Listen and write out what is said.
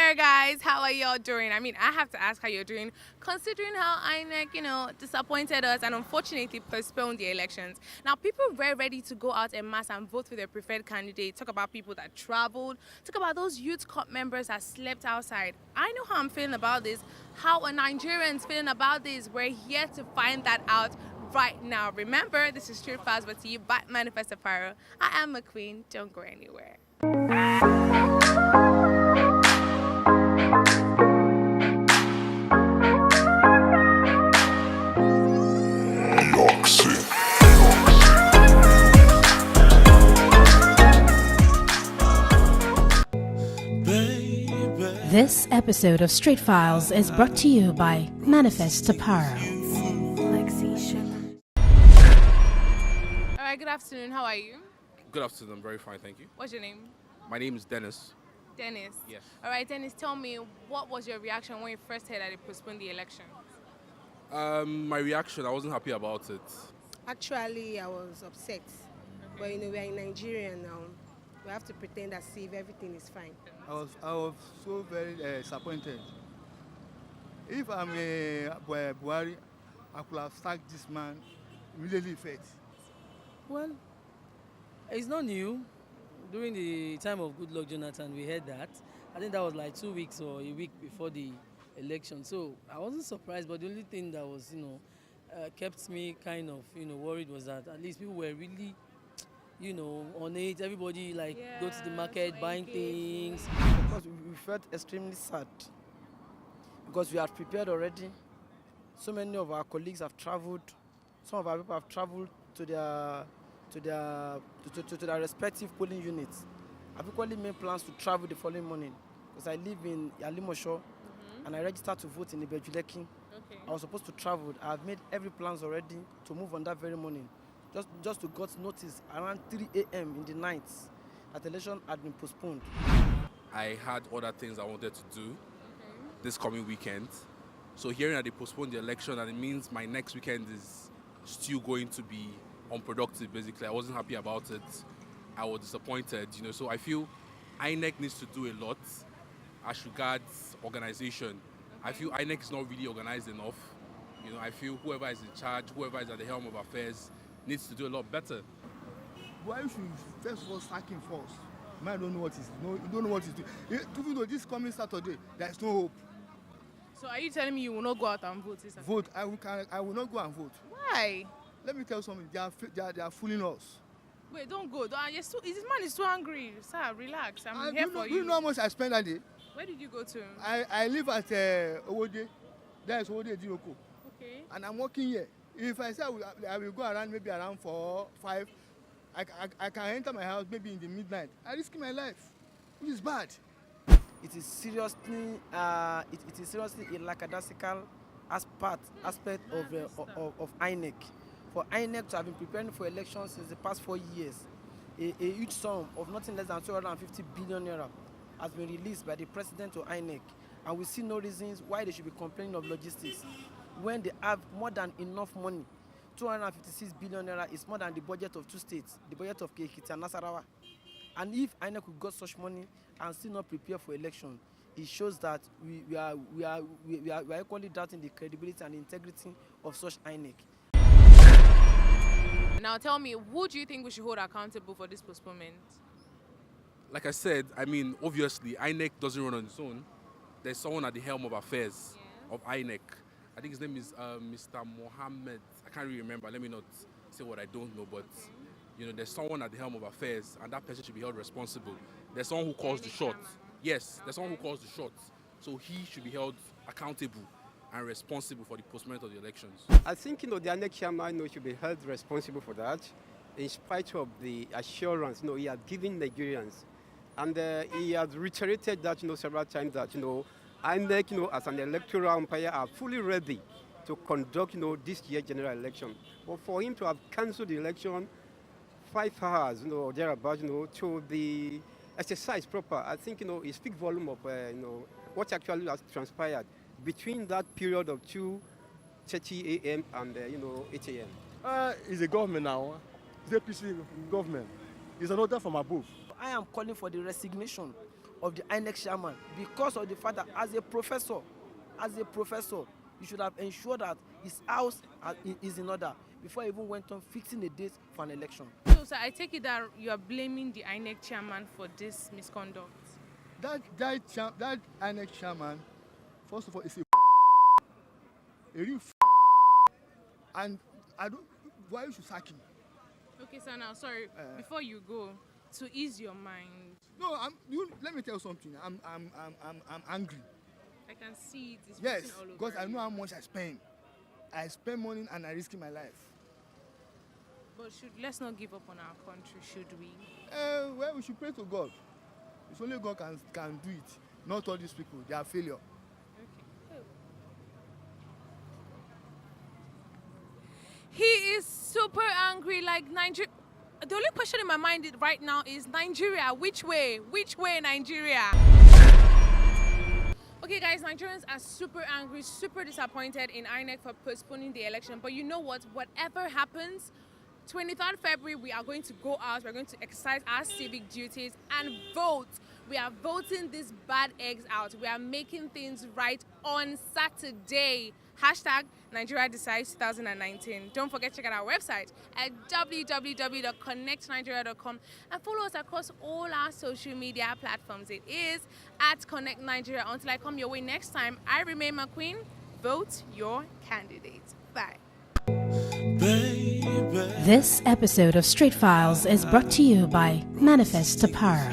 there, guys. How are y'all doing? I mean, I have to ask how you're doing, considering how INEC, disappointed us and unfortunately postponed the elections. Now, people were ready to go out en masse and vote for their preferred candidate. Talk about people that traveled. Talk about those youth corps members that slept outside. I know how I'm feeling about this. How are Nigerians feeling about this? We're here to find that out right now. Remember, this is Street Files with you by Manifest Apparel. I am a queen. Don't go anywhere. This episode of Street Files is brought to you by Manifest Apparel. Alright, good afternoon. How are you? Good afternoon. I'm very fine, thank you. What's your name? My name is Dennis. Dennis. Yes. Alright, Dennis, tell me, what was your reaction when you first heard that they postponed the election? My reaction, I wasn't happy about it. Actually, I was upset. But we are in Nigeria now. We have to pretend as if everything is fine. I was so very disappointed. If I'm Buhari, I could have sacked this man immediately first. Well, it's not new. During the time of Goodluck Jonathan, we heard that. I think that was like 2 weeks or a week before the election. So I wasn't surprised, but the only thing that was, kept me kind of, worried was that at least people were really, on it. Everybody go to the market, buying things. Because we felt extremely sad because we are prepared already. So many of our colleagues have traveled. Some of our people have traveled to their respective polling units. I've equally made plans to travel the following morning because I live in Yalimosho and I registered to vote in Ibejuleki. Okay. I was supposed to travel. I've made every plans already to move on that very morning. Just to got notice around 3 a.m. in the night that the election had been postponed. I had other things I wanted to do this coming weekend. So hearing that they postponed the election, and it means my next weekend is still going to be unproductive, basically. I wasn't happy about it. I was disappointed, So I feel INEC needs to do a lot as regards organization. I feel INEC is not really organized enough. I feel whoever is in charge, whoever is at the helm of affairs, needs to do a lot better. Why should first of all sack him first? Man, don't know what he's doing. You don't know what he's doing. Even though this coming Saturday, there is no hope. So are you telling me you will not go out and vote this Saturday? Vote. I will not go and vote. Why? Let me tell you something. They are fooling us. Wait, don't go. This man is too angry. Sir, relax. I'm here for you. Do you know how much I spent that day? Where did you go to? I live at Owode. There is Owode Diroko. Okay. And I'm working here. If I say I will go around maybe around 4, 5, I can enter my house maybe in the midnight. I risk my life, which is bad. It is seriously a lackadaisical aspect of INEC. For INEC to have been preparing for elections since the past 4 years, a huge sum of nothing less than 250 billion naira has been released by the president of INEC, and we see no reasons why they should be complaining of logistics when they have more than enough money. 256 billion naira is more than the budget of 2 states, the budget of Ekiti and Nasarawa. And if INEC could got such money and still not prepare for election, it shows that we are equally doubting the credibility and integrity of such INEC. Now tell me, who do you think we should hold accountable for this postponement? Like I said, obviously, INEC doesn't run on its own. There's someone at the helm of affairs of INEC. I think his name is Mr. Mohammed. I can't really remember. Let me not say what I don't know, but there's someone at the helm of affairs, and that person should be held responsible. There's someone who calls the shots. Yes, there's someone who calls the shots. So he should be held accountable and responsible for the postponement of the elections. I think the INEC chairman should be held responsible for that, in spite of the assurance he has given Nigerians, and he has reiterated that several times that INEC as an electoral umpire are fully ready to conduct this year's general election. But for him to have cancelled the election 5 hours or thereabouts to the exercise proper, I think it speaks volume of what actually has transpired between that period of 2:30 a.m. and 8 a.m. It's a government now. It's a peaceful government. It's an order from above. I am calling for the resignation of the INEC chairman because of the fact that as a professor, you should have ensured that his house is in order before he even went on fixing a date for an election. So, sir, I take it that you are blaming the INEC chairman for this misconduct. That INEC chairman, first of all, is a real and I don't. Why you should sack him? Okay, sir. Now, sorry. Before you go, to ease your mind. No, let me tell you something. I'm angry. I can see it. It's Yes, written all over because I know you. how much I spend. I spend money and I risk my life. But let's not give up on our country, should we? Well, we should pray to God. It's only God can do it. Not all these people. They are failure. Okay. He is super angry, like Nigeria. The only question in my mind right now is Nigeria. Which way? Which way, Nigeria? Okay, guys, Nigerians are super angry, super disappointed in INEC for postponing the election. But you know what? Whatever happens, 23rd February, we are going to go out. We're going to exercise our civic duties and vote. We are voting these bad eggs out. We are making things right on Saturday. Hashtag Nigeria Decides 2019. Don't forget to check out our website at www.connectnigeria.com and follow us across all our social media platforms. It is at Connect Nigeria. Until I come your way next time, I remain McQueen. Vote your candidate. Bye. This episode of Street Files is brought to you by Manifest to Power.